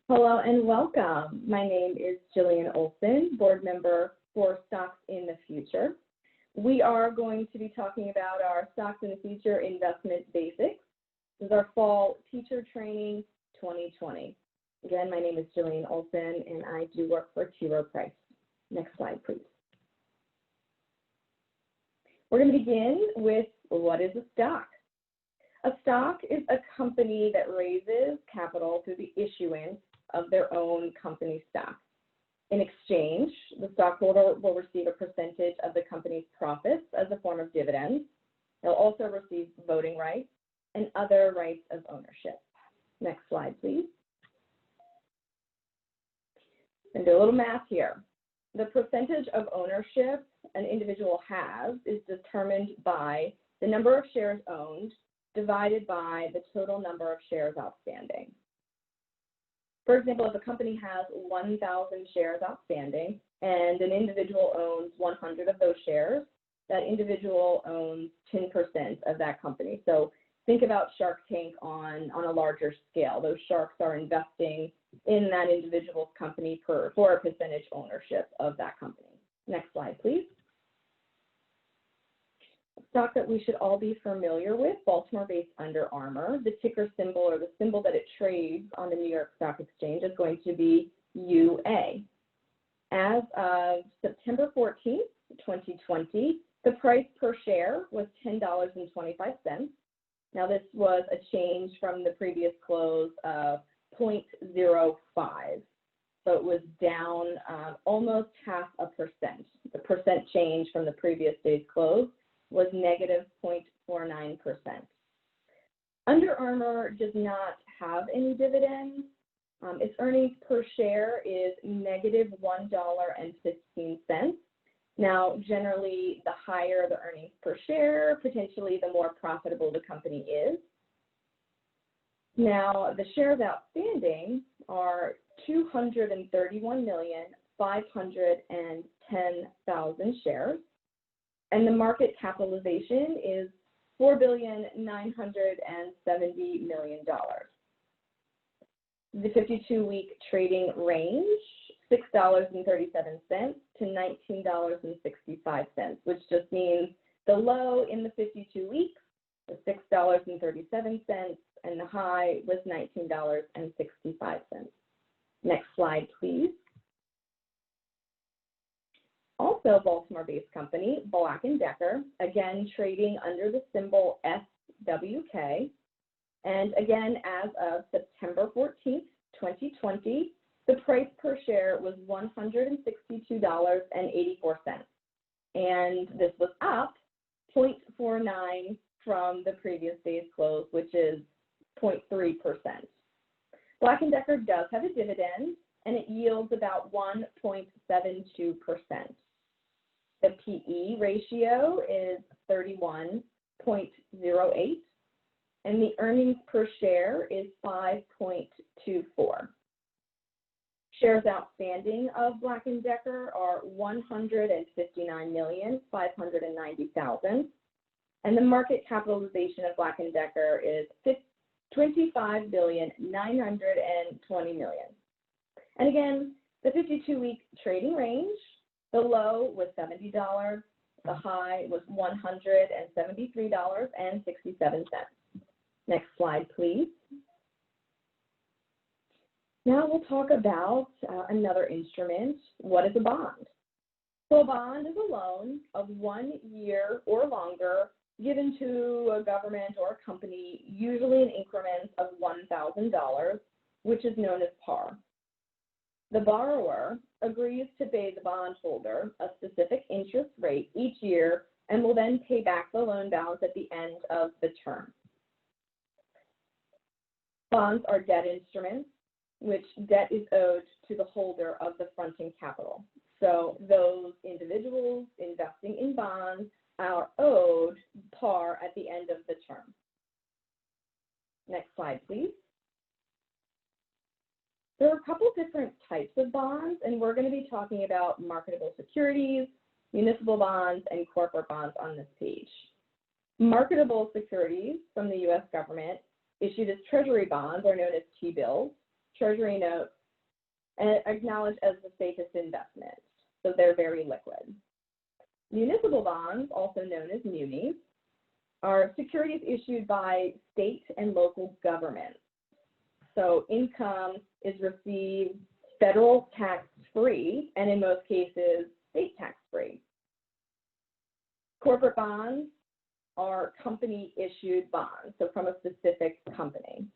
Hello and welcome. My name is Jillian Olson, board member for Stocks in the Future. We are going to be talking about our Stocks in the Future investment basics. This is our fall teacher training 2020. Again, my name is Jillian Olson and I do work for T. Rowe Price. Next slide, please. We're going to begin with what is a stock? A stock is a company that raises capital through the issuance of their own company stock. In exchange, the stockholder will receive a percentage of the company's profits as a form of dividends. They'll also receive voting rights and other rights of ownership. Next slide, please. And do a little math here. The percentage of ownership an individual has is determined by the number of shares owned divided by the total number of shares outstanding. For example, if a company has 1,000 shares outstanding and an individual owns 100 of those shares, that individual owns 10% of that company. So think about Shark Tank on a larger scale. Those sharks are investing in that individual's company for a percentage ownership of that company. Next slide, please. A stock that we should all be familiar with, Baltimore-based Under Armour. The ticker symbol or the symbol that it trades on the New York Stock Exchange is going to be UA. As of September 14th, 2020, the price per share was $10.25. Now this was a change from the previous close of 0.05. So it was down almost 0.5%. The percent change from the previous day's close was negative 0.49%. Under Armour does not have any dividends. Its earnings per share is negative $1.15. Now, generally, the higher the earnings per share, potentially the more profitable the company is. Now, the shares outstanding are 231,510,000 shares. And the market capitalization is $4,970 million. The 52-week trading range, $6.37 to $19.65, which just means the low in the 52 weeks was $6.37 and the high was $19.65. Next slide, please. Also Baltimore-based company, Black & Decker, again trading under the symbol SWK. And again, as of September 14th, 2020, the price per share was $162.84. And this was up 0.49 from the previous day's close, which is 0.3%. Black & Decker does have a dividend, and it yields about 1.72%. The PE ratio is 31.08, and the earnings per share is 5.24. Shares outstanding of Black & Decker are 159,590,000, and the market capitalization of Black & Decker is $25,920 million. And again, the 52-week trading range, the low was $70, the high was $173.67. Next slide, please. Now we'll talk about another instrument. What is a bond? So a bond is a loan of 1 year or longer given to a government or a company, usually in increments of $1,000, which is known as par. The borrower agrees to pay the bondholder a specific interest rate each year and will then pay back the loan balance at the end of the term. Bonds are debt instruments, which debt is owed to the holder of the fronting capital. So those individuals investing in bonds are owed par at the end of the term. Next slide, please. There are a couple different types of bonds, and we're going to be talking about marketable securities, municipal bonds, and corporate bonds on this page. Marketable securities from the U.S. government issued as treasury bonds are known as T-bills. Treasury notes, and acknowledged as the safest investment. So they're very liquid. Municipal bonds, also known as munis, are securities issued by state and local governments. So income is received federal tax-free, and in most cases, state tax-free. Corporate bonds are company-issued bonds, so from a specific company.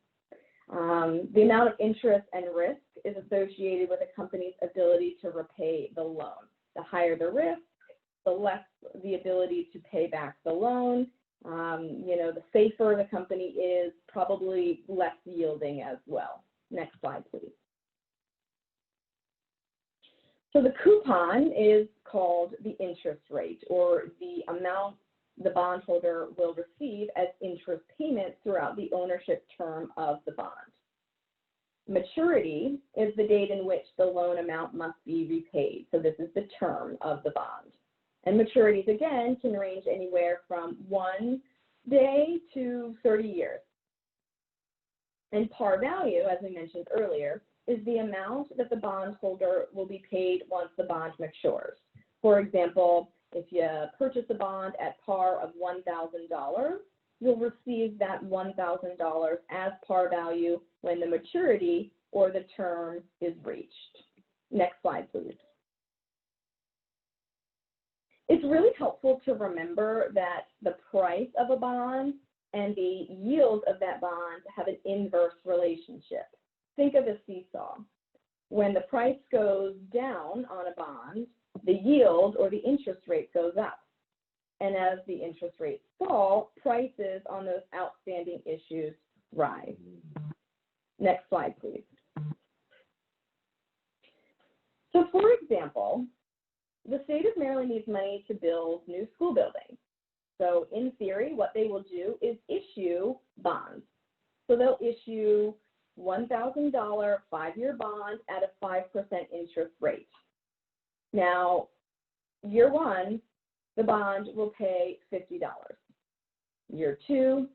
The amount of interest and risk is associated with a company's ability to repay the loan. The higher the risk, the less the ability to pay back the loan. The safer the company is, probably less yielding as well. Next slide, please. So the coupon is called the interest rate, or the amount the bondholder will receive as interest payments throughout the ownership term of the bond. Maturity is the date in which the loan amount must be repaid. So this is the term of the bond. And maturities, again, can range anywhere from 1 day to 30 years. And par value, as we mentioned earlier, is the amount that the bondholder will be paid once the bond matures. For example, if you purchase a bond at par of $1,000, you'll receive that $1,000 as par value when the maturity or the term is reached. Next slide, please. It's really helpful to remember that the price of a bond and the yield of that bond have an inverse relationship. Think of a seesaw. When the price goes down on a bond, the yield or the interest rate goes up. And as the interest rates fall, prices on those outstanding issues rise. Next slide, please. So for example, the state of Maryland needs money to build new school buildings. So in theory, what they will do is issue bonds. So they'll issue $1,000 5-year bond at a 5% interest rate. Now, year one, the bond will pay $50. Year two,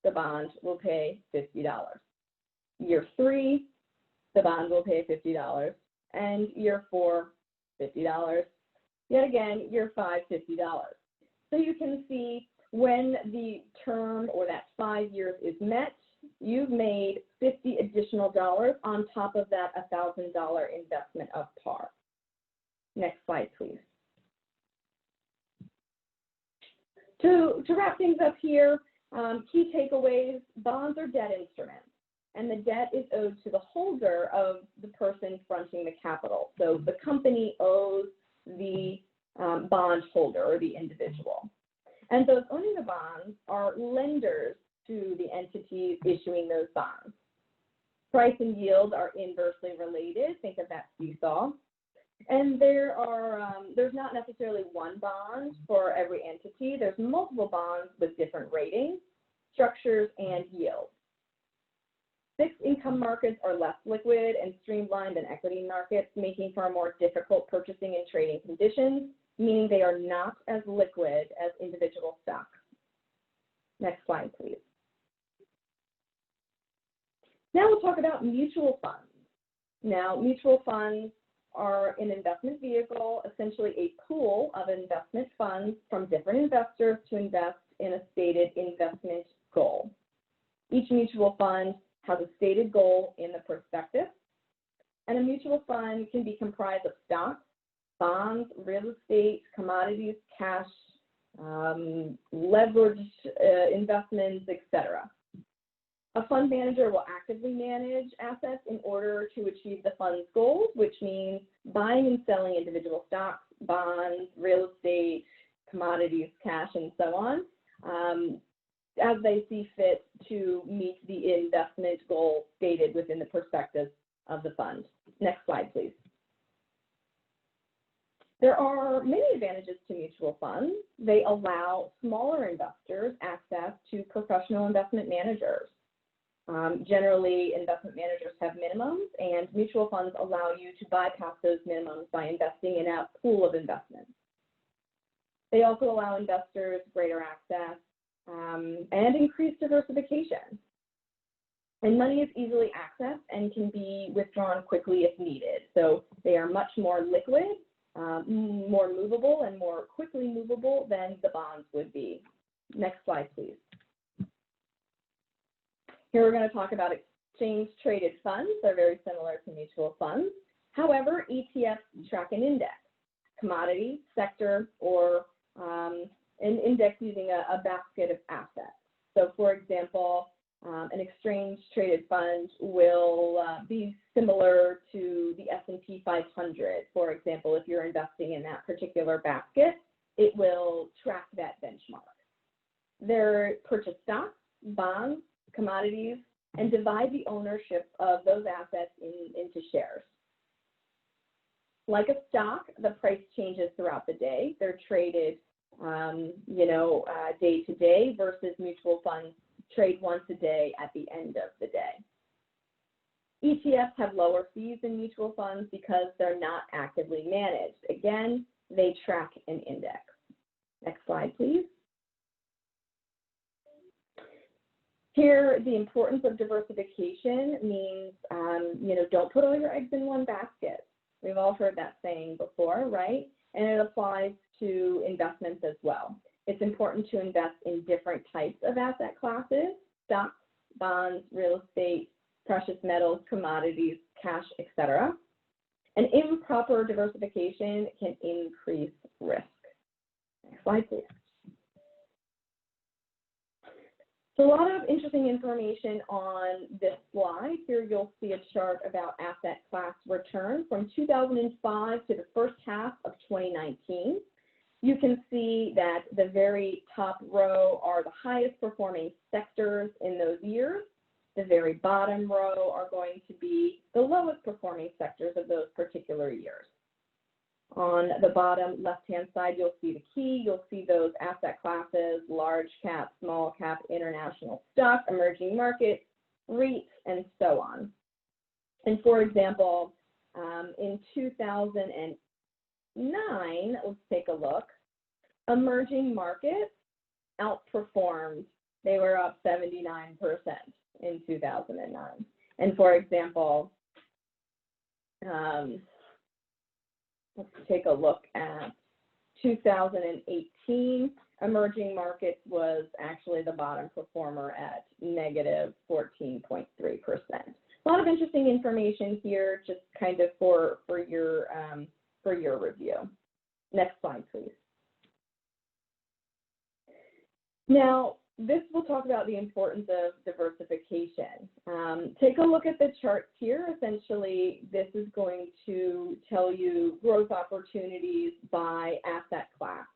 the bond will pay $50. Year three, the bond will pay $50. And year four, $50. Yet again, year five, $50. So you can see when the term or that 5 years is met, you've made $50 additional on top of that $1,000 investment of par. Next slide, please. To wrap things up here, key takeaways: bonds are debt instruments, and the debt is owed to the holder of the person fronting the capital. So the company owes the bond holder or the individual. And those owning the bonds are lenders to the entities issuing those bonds. Price and yield are inversely related. Think of that seesaw. And there's not necessarily one bond for every entity. There's multiple bonds with different ratings, structures, and yields. Fixed income markets are less liquid and streamlined than equity markets, making for more difficult purchasing and trading conditions, meaning they are not as liquid as individual stocks. Next slide, please. Now we'll talk about mutual funds. Now, mutual funds are an investment vehicle, essentially a pool of investment funds from different investors to invest in a stated investment goal. Each mutual fund has a stated goal in the prospectus, and a mutual fund can be comprised of stocks, bonds, real estate, commodities, cash, leveraged investments, etc. A fund manager will actively manage assets in order to achieve the fund's goals, which means buying and selling individual stocks, bonds, real estate, commodities, cash, and so on, as they see fit to meet the investment goal stated within the prospectus of the fund. Next slide, please. There are many advantages to mutual funds. They allow smaller investors access to professional investment managers. Generally, investment managers have minimums, and mutual funds allow you to bypass those minimums by investing in a pool of investments. They also allow investors greater access and increased diversification. And money is easily accessed and can be withdrawn quickly if needed. So they are much more liquid, more movable, and more quickly movable than the bonds would be. Next slide, please. Here we're going to talk about exchange-traded funds. They're very similar to mutual funds. However, ETFs track an index, commodity, sector, or an index using a basket of assets. So, for example, an exchange-traded fund will be similar to the S&P 500. For example, if you're investing in that particular basket, it will track that benchmark. They're purchase stocks, bonds, commodities, and divide the ownership of those assets into shares. Like a stock, the price changes throughout the day. They're traded, day to day, versus mutual funds trade once a day at the end of the day. ETFs have lower fees than mutual funds because they're not actively managed. Again, they track an index. Next slide, please. Here, the importance of diversification means, don't put all your eggs in one basket. We've all heard that saying before, right? And it applies to investments as well. It's important to invest in different types of asset classes: stocks, bonds, real estate, precious metals, commodities, cash, etc. And improper diversification can increase risk. Next slide, please. So a lot of interesting information on this slide. Here you'll see a chart about asset class return from 2005 to the first half of 2019. You can see that the very top row are the highest performing sectors in those years. The very bottom row are going to be the lowest performing sectors of those particular years. On the bottom left-hand side, you'll see the key. You'll see those asset classes: large cap, small cap, international stock, emerging markets, REITs, and so on. And for example, in 2009, let's take a look, emerging markets outperformed. They were up 79% in 2009. And for example, let's take a look at 2018. Emerging markets was actually the bottom performer at negative 14.3%. A lot of interesting information here, just kind of for your review. Next slide, please. Now, this will talk about the importance of diversification. Take a look at the charts here. Essentially, this is going to tell you growth opportunities by asset class.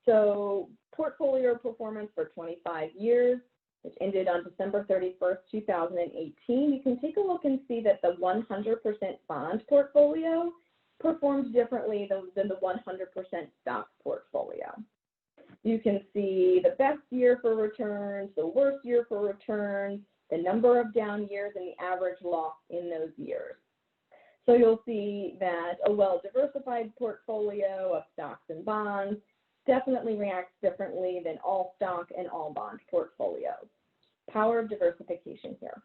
So portfolio performance for 25 years, which ended on December 31st, 2018. You can take a look and see that the 100% bond portfolio performs differently than the 100% stock portfolio. You can see the best year for returns, the worst year for returns, the number of down years, and the average loss in those years. So you'll see that a well-diversified portfolio of stocks and bonds definitely reacts differently than all stock and all bond portfolios. Power of diversification here.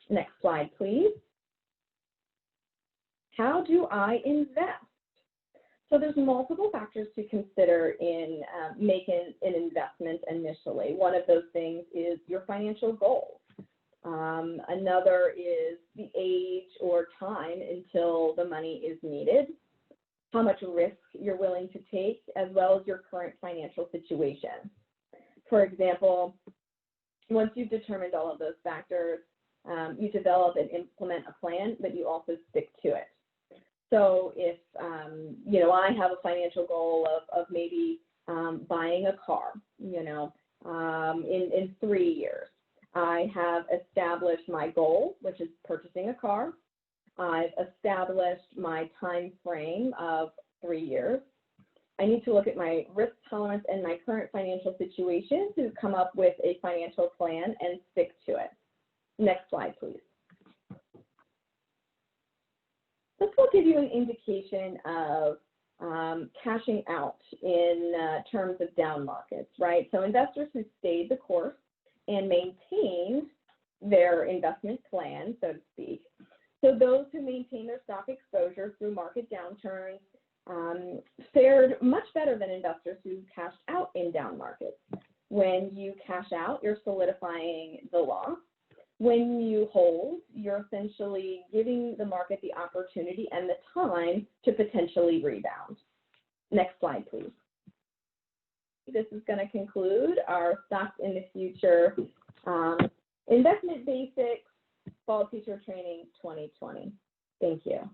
Next slide, please. How do I invest? So there's multiple factors to consider in making an investment initially. One of those things is your financial goals. Another is the age or time until the money is needed, how much risk you're willing to take, as well as your current financial situation. For example, once you've determined all of those factors, you develop and implement a plan, but you also stick to it. So if, I have a financial goal of maybe buying a car, in 3 years, I have established my goal, which is purchasing a car. I've established my time frame of 3 years. I need to look at my risk tolerance and my current financial situation to come up with a financial plan and stick to it. Next slide, please. This will give you an indication of cashing out in terms of down markets, right? So investors who stayed the course and maintained their investment plan, so to speak. So those who maintain their stock exposure through market downturns fared much better than investors who cashed out in down markets. When you cash out, you're solidifying the loss. When you hold, you're essentially giving the market the opportunity and the time to potentially rebound. Next slide, please. This is going to conclude our Stocks in the Future Investment Basics Fall Teacher Training 2020. Thank you.